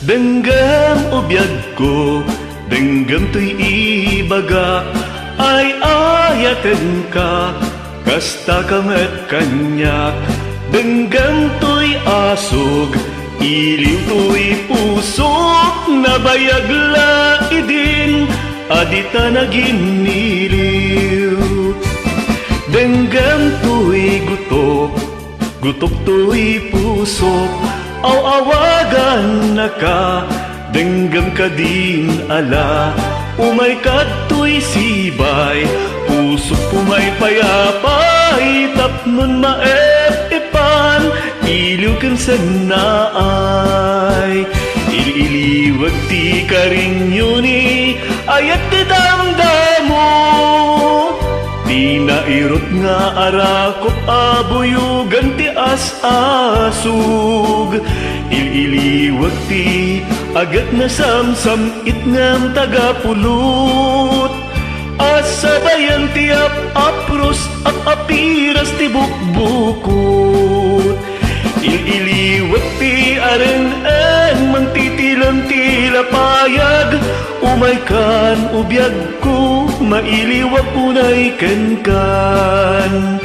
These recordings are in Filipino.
Denggam ubiyag ko, denggam to'y ibaga, ay ayaten ka, kasta kamet kanyak. Denggam to'y asog, iliw to'y pusok, nabayag la idin, adita naginiliw. Denggam to'y gutok, gutok to'y pusok, aw-awagan na ka, denggam ka din ala. Umay kadto'y sibay, pusok pumay payapay, tapnon maep-ipan, iliw ken sanaay. Iliwag ti karinyuni, ayat ti damdamo, di nairot nga arakot abuyugan ti as-asug. Iliwag ti agat na samsam itngam tagapulot, asabayan ti apros at apiras ti bukbukot. Iliwag ti areng-eng mangtitilang tilapayag, umay kan ubiyag ko, mailiwag unay ken-kan.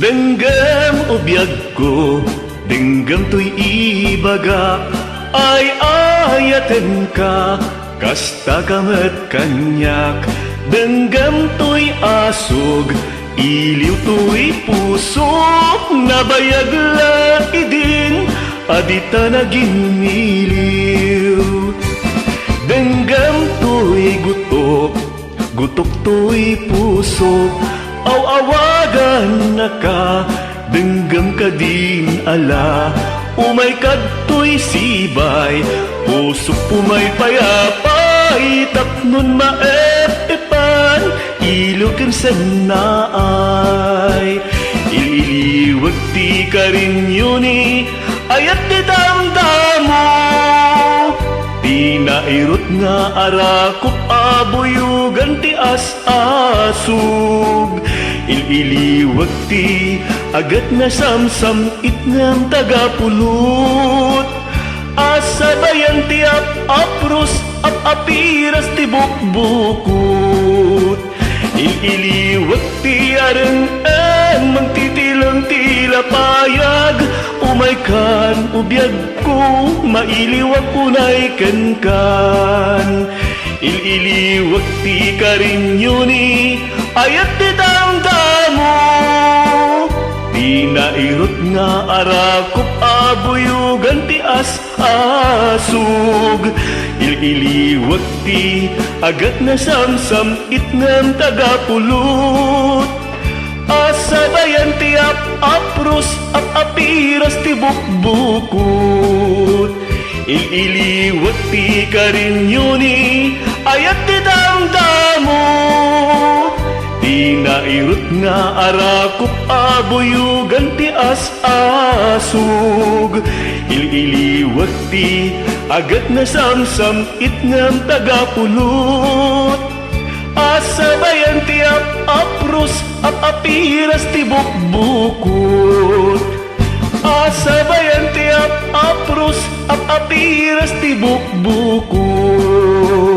Denggam ubiyag ko, denggam to'y ibaga, ay ayaten ka, kasta kamet kanyak. Denggam to'y asog, iliw to'y pusok, nabayag la idin, adita naginiliw. Denggam to'y gutok, gutok to'y pusok, aw-awagan na ka, denggam ka din ala. Umay kadto'y sibay, pusok pumay payapay, tapnon maep-ipan, iliw ken sanaay. Iliwag ti karinyuni, ayat ti damdamo, di nairot nga arakot abuyugan ti as-asug. Iliwag ti agat na samsam itngam tagapulot, asabayan ti apros at apiras ti bukbukot. Iliwag ti areng-eng mangtitilang tilapayag, umay kan ubiyag ko, mailiwag unay ken-kan. Iliwag ti karinyuni, ayat ti damdamo, di nairot nga arakop abuyugan ti as-asug. Iliwag ti agat na samsam itngam tagapulot, asabayan ti apros at apiras ti bukbukot. Iliwag ti karinyuni, ayat ti damdamo, di nairot nga arakop abuyugan ti as-asug. Iliwag ti agat na samsam itngam tagapulot, asabayan ti apros at apiras ti bukbukot. Asabayan ti apros at apiras ti bukbukot.